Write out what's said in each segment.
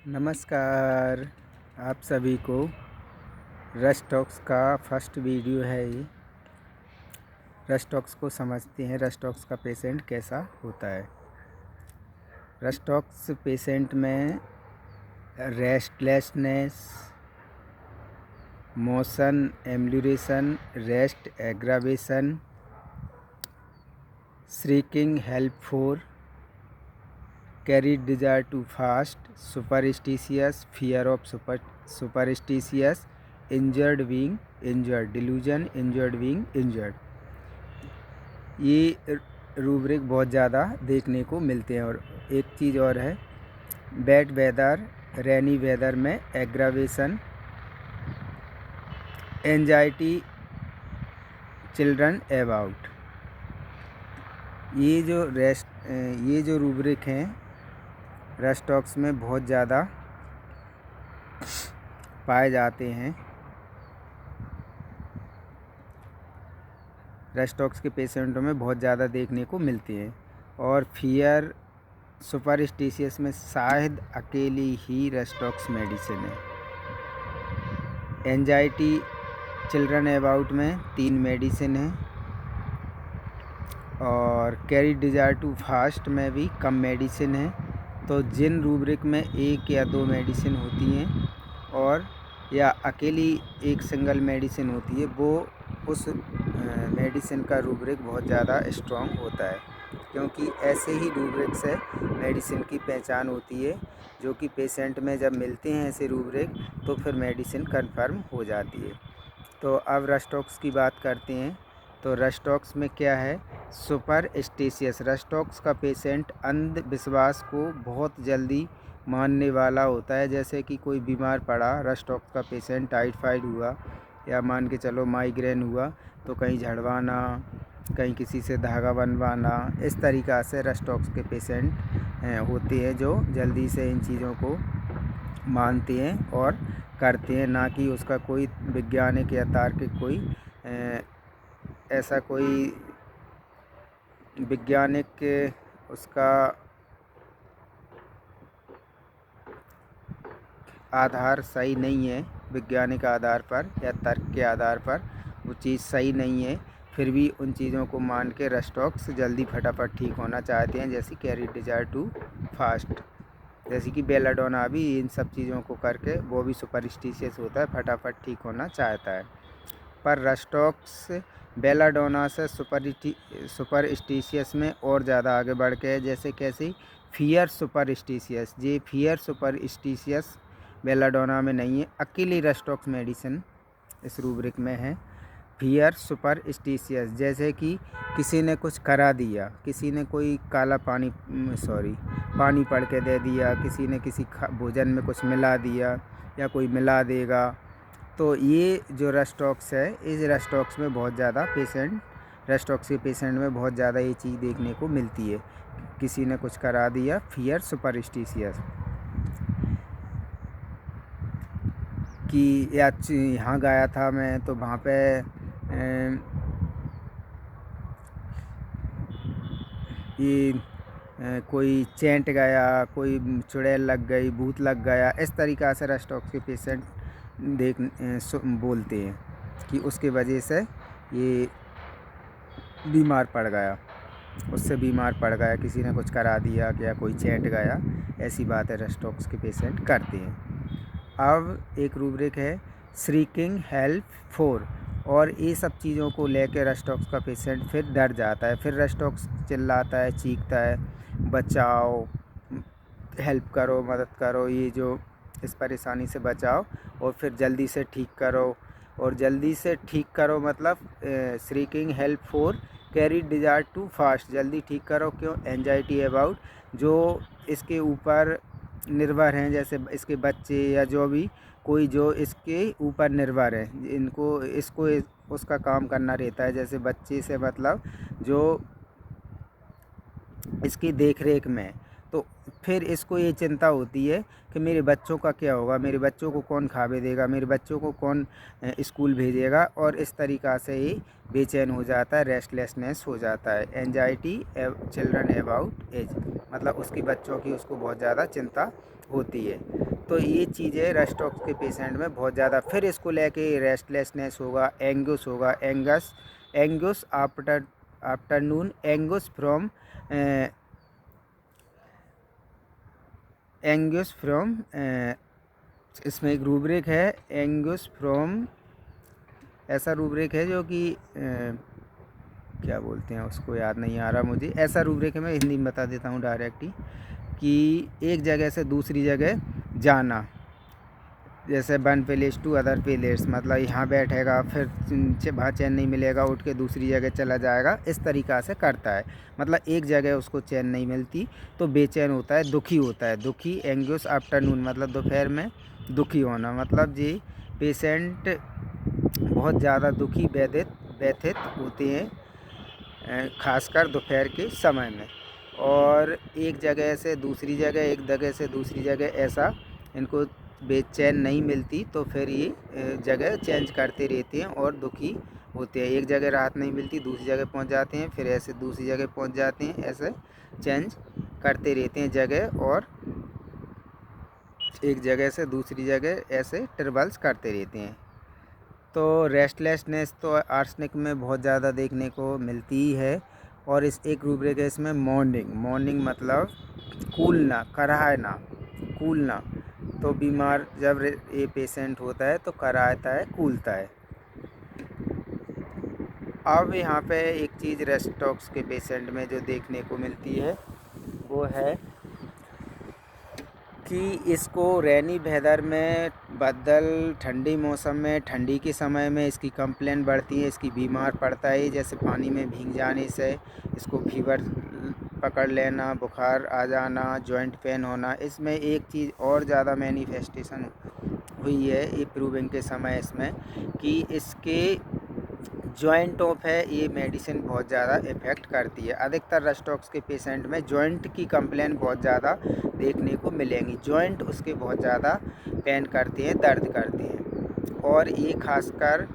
नमस्कार। आप सभी को रश टॉक्स का फर्स्ट वीडियो है ये। रश टॉक्स को समझते हैं, रश टॉक्स का पेशेंट कैसा होता है। रश टॉक्स पेशेंट में restlessness, motion amelioration, rest aggravation, shrieking help for, carried desire to fast, superstitious, fear of superstitious, injured being injured, delusion, injured being injured. ये rubric बहुत ज़्यादा देखने को मिलते हैं। और एक चीज़ और है, बैड वेदर, रेनी वेदर में एग्रावेशन, एंजाइटी, चिल्ड्रन अबाउट। ये जो रूब्रिक हैं रश टॉक्स में बहुत ज़्यादा पाए जाते हैं। रश टॉक्स के पेशेंटों में बहुत ज़्यादा देखने को मिलती हैं। और फियर सुपरस्टिशियस में शायद अकेली ही रश टॉक्स मेडिसिन है। एंजाइटी, चिल्ड्रन अबाउट में 3 मेडिसिन है। और कैरी डिजायर टू फास्ट में भी कम मेडिसिन है। तो जिन रूब्रिक में 1 या 2 मेडिसिन होती हैं और या अकेली एक सिंगल मेडिसिन होती है, वो उस मेडिसिन का रूब्रिक बहुत ज़्यादा स्ट्रॉन्ग होता है। क्योंकि ऐसे ही रूब्रिक से मेडिसिन की पहचान होती है, जो कि पेशेंट में जब मिलते हैं ऐसे रूब्रिक तो फिर मेडिसिन कंफर्म हो जाती है। तो अब रश टॉक्स की बात करते हैं। तो रश टॉक्स में क्या है, सुपरस्टिशियस। रश टॉक्स का पेशेंट अंधविश्वास को बहुत जल्दी मानने वाला होता है। जैसे कि कोई बीमार पड़ा, रश टॉक्स का पेशेंट, टाइफाइड हुआ या मान के चलो माइग्रेन हुआ, तो कहीं झड़वाना, कहीं किसी से धागा बनवाना, इस तरीक़ा से रश टॉक्स के पेशेंट होते हैं जो जल्दी से इन चीज़ों को मानते हैं और करते हैं, ना कि उसका कोई वैज्ञानिक या तार्किक कोई ऐसा कोई वैज्ञानिक उसका आधार सही नहीं है। वैज्ञानिक आधार पर या तर्क के आधार पर वो चीज़ सही नहीं है, फिर भी उन चीज़ों को मान के रश टॉक्स जल्दी फटाफट ठीक होना चाहते हैं। जैसे कैरी डिजायर टू फास्ट, जैसे कि बेलाडोना भी इन सब चीज़ों को करके वो भी सुपरस्टिशियस होता है, फटाफट ठीक होना चाहता है। पर रश टॉक्स बेलाडोना से सुपरस्टिशियस में और ज़्यादा आगे बढ़ के है। जैसे कैसे फियर सुपरस्टिशियस, ये फियर सुपरस्टिशियस बेलाडोना में नहीं है, अकेली रश टॉक्स मेडिसिन इस रूब्रिक में है। फियर सुपरस्टिशियस, जैसे कि किसी ने कुछ करा दिया, किसी ने कोई काला पानी पानी पड़ के दे दिया, किसी ने किसी भोजन में कुछ मिला दिया या कोई मिला देगा, तो ये जो रश टॉक्स है, इस रश टॉक्स में बहुत ज़्यादा रश टॉक्स के पेशेंट में बहुत ज़्यादा ये चीज़ देखने को मिलती है, किसी ने कुछ करा दिया, फियर सुपरस्टिशियस। कि या यहाँ गया था मैं तो वहाँ पे कोई चेंट गया, कोई चुड़ैल लग गई, भूत लग गया, इस तरीक़ा से रश टॉक्स के पेशेंट बोलते हैं कि उसके वजह से ये बीमार पड़ गया, उससे बीमार पड़ गया, किसी ने कुछ करा दिया, क्या कोई चेंट गया, ऐसी बात है रश टॉक्स के पेशेंट करते हैं। अब एक रूब्रिक है श्रीकिंग हेल्प फोर, और ये सब चीज़ों को लेकर रश टॉक्स का पेशेंट फिर डर जाता है, फिर रश टॉक्स चिल्लाता है, चीखता है, बचाओ, हेल्प करो, मदद करो, ये जो इस परेशानी से बचाओ और फिर जल्दी से ठीक करो। और जल्दी से ठीक करो मतलब श्रीकिंग हेल्प फोर, कैरी डिजायर टू फास्ट, जल्दी ठीक करो। क्यों? एंजाइटी अबाउट, जो इसके ऊपर निर्भर हैं, जैसे इसके बच्चे या जो भी कोई जो इसके ऊपर निर्भर है, इसको उसका काम करना रहता है। जैसे बच्चे से मतलब जो इसकी देख रेख में, तो फिर इसको ये चिंता होती है कि मेरे बच्चों का क्या होगा, मेरे बच्चों को कौन खावे देगा, मेरे बच्चों को कौन स्कूल भेजेगा, और इस तरीक़ा से ही बेचैन हो जाता है, रेस्टलेसनेस हो जाता है। एंजाइटी चिल्ड्रन अबाउट एज, मतलब उसके बच्चों की उसको बहुत ज़्यादा चिंता होती है। तो ये चीज़ें रेस्टॉक्स के पेशेंट में बहुत ज़्यादा, फिर इसको लेके रेस्टलेसनेस होगा, एंगस होगा, एंगस आफ्टरनून एंगस फ्रॉम इसमें एक रूब्रिक है एंगस फ्रॉम, ऐसा रूब्रिक है जो कि क्या बोलते हैं उसको, याद नहीं आ रहा मुझे, ऐसा रूब्रिक है, मैं हिंदी में बता देता हूँ डायरेक्ट ही, कि एक जगह से दूसरी जगह जाना, जैसे one place to other place, मतलब यहाँ बैठेगा फिर वहाँ चैन नहीं मिलेगा, उठ के दूसरी जगह चला जाएगा, इस तरीक़ा से करता है। मतलब एक जगह उसको चैन नहीं मिलती तो बेचैन होता है, दुखी होता है। दुखी एंग्यूस आफ्टरनून मतलब दोपहर में दुखी होना, मतलब जी पेशेंट बहुत ज़्यादा दुखी व्यथित होते हैं, खासकर दोपहर के समय में। और एक जगह से दूसरी जगह, एक जगह से दूसरी जगह, ऐसा इनको बेचैन नहीं मिलती तो फिर ये जगह चेंज करते रहते हैं और दुखी होते हैं। एक जगह राहत नहीं मिलती, दूसरी जगह पहुंच जाते हैं, फिर ऐसे दूसरी जगह पहुंच जाते हैं, ऐसे चेंज करते रहते हैं जगह, और एक जगह से दूसरी जगह ऐसे ट्रेवल्स करते रहते हैं। तो रेस्टलेसनेस तो आर्सेनिक में बहुत ज़्यादा देखने को मिलती ही है। और इस एक रूब्रिक है इसमें मॉर्निंग मतलब कूलना, कराहना, कूलना। तो बीमार जब ये पेशेंट होता है तो कराहता है, कूलता है। अब यहाँ पे एक चीज़ रेस्टॉक्स के पेशेंट में जो देखने को मिलती है वो है कि इसको रेनी वेदर में, बादल ठंडी मौसम में, ठंडी के समय में इसकी कंप्लेन बढ़ती है, इसकी बीमार पड़ता है। जैसे पानी में भीग जाने से इसको फीवर पकड़ लेना, बुखार आ जाना, जॉइंट पेन होना। इसमें एक चीज़ और ज़्यादा मैनिफेस्टेशन हुई है इम्प्रूविंग के समय इसमें, कि इसके जॉइंट ऑफ है, ये मेडिसिन बहुत ज़्यादा इफ़ेक्ट करती है। अधिकतर रेस्टॉक्स के पेशेंट में जॉइंट की कंप्लेन बहुत ज़्यादा देखने को मिलेंगी। जॉइंट उसके बहुत ज़्यादा पेन करते हैं, दर्द करते हैं। और ये खासकर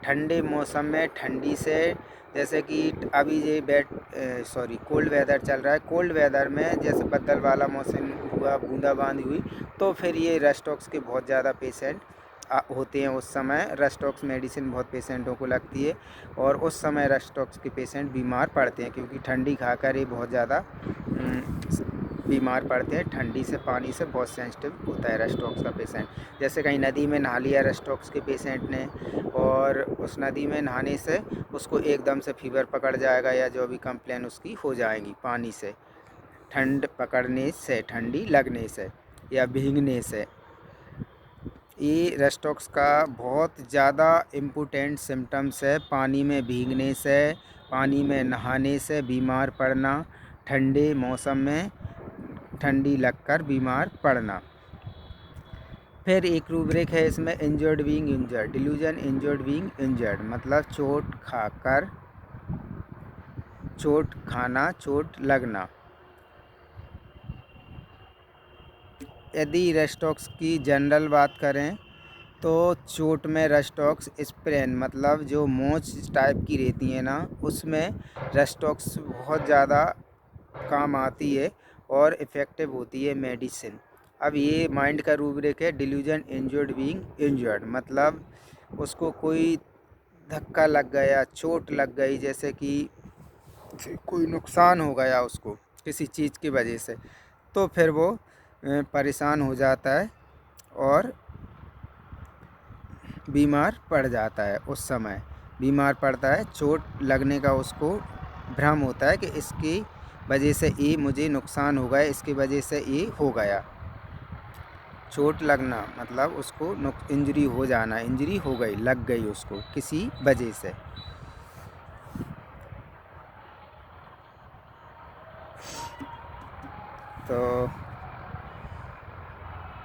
ठंडे मौसम में, ठंडी से, जैसे कि अभी ये कोल्ड वेदर चल रहा है, कोल्ड वेदर में जैसे बदल वाला मौसम हुआ, बूंदाबांदी हुई, तो फिर ये रेस्टॉक्स के बहुत ज़्यादा पेशेंट होते हैं। उस समय रेस्टॉक्स मेडिसिन बहुत पेशेंटों को लगती है, और उस समय रेस्टॉक्स के पेशेंट बीमार पड़ते हैं, क्योंकि ठंडी खाकर ये बहुत ज़्यादा बीमार पड़ते हैं। ठंडी से, पानी से बहुत सेंसिटिव होता है रेस्टॉक्स का पेशेंट। जैसे कहीं नदी में नहा लिया रेस्टॉक्स के पेशेंट ने, और उस नदी में नहाने से उसको एकदम से फीवर पकड़ जाएगा, या जो भी कंप्लेन उसकी हो जाएगी पानी से, ठंड पकड़ने से, ठंडी लगने से या भीगने से। ये रेस्टॉक्स का बहुत ज़्यादा इम्पोर्टेंट सिम्टम्स है। पानी में भीगने से, पानी में नहाने से बीमार पड़ना, ठंडे मौसम में ठंडी लगकर बीमार पड़ना। फिर एक रूब्रिक है इसमें injured being injured, delusion injured being injured, मतलब चोट खाना, चोट लगना। यदि रेस्टॉक्स की जनरल बात करें तो चोट में रेस्टॉक्स स्प्रेन, मतलब जो मोच टाइप की रहती है ना, उसमें रेस्टॉक्स बहुत ज़्यादा काम आती है और इफ़ेक्टिव होती है मेडिसिन। अब ये माइंड का रूब्रिक है डिल्यूजन इंजर्ड बीइंग इंजर्ड, मतलब उसको कोई धक्का लग गया, चोट लग गई, जैसे कि कोई नुकसान हो गया उसको किसी चीज़ की वजह से, तो फिर वो परेशान हो जाता है और बीमार पड़ जाता है। उस समय बीमार पड़ता है, चोट लगने का उसको भ्रम होता है कि इसकी वजह से ये मुझे नुकसान हो गया, इसकी वजह से ये हो गया। चोट लगना मतलब उसको इंजरी हो जाना, इंजरी हो गई, लग गई उसको किसी वजह से। तो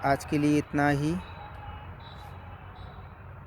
आज के लिए इतना ही।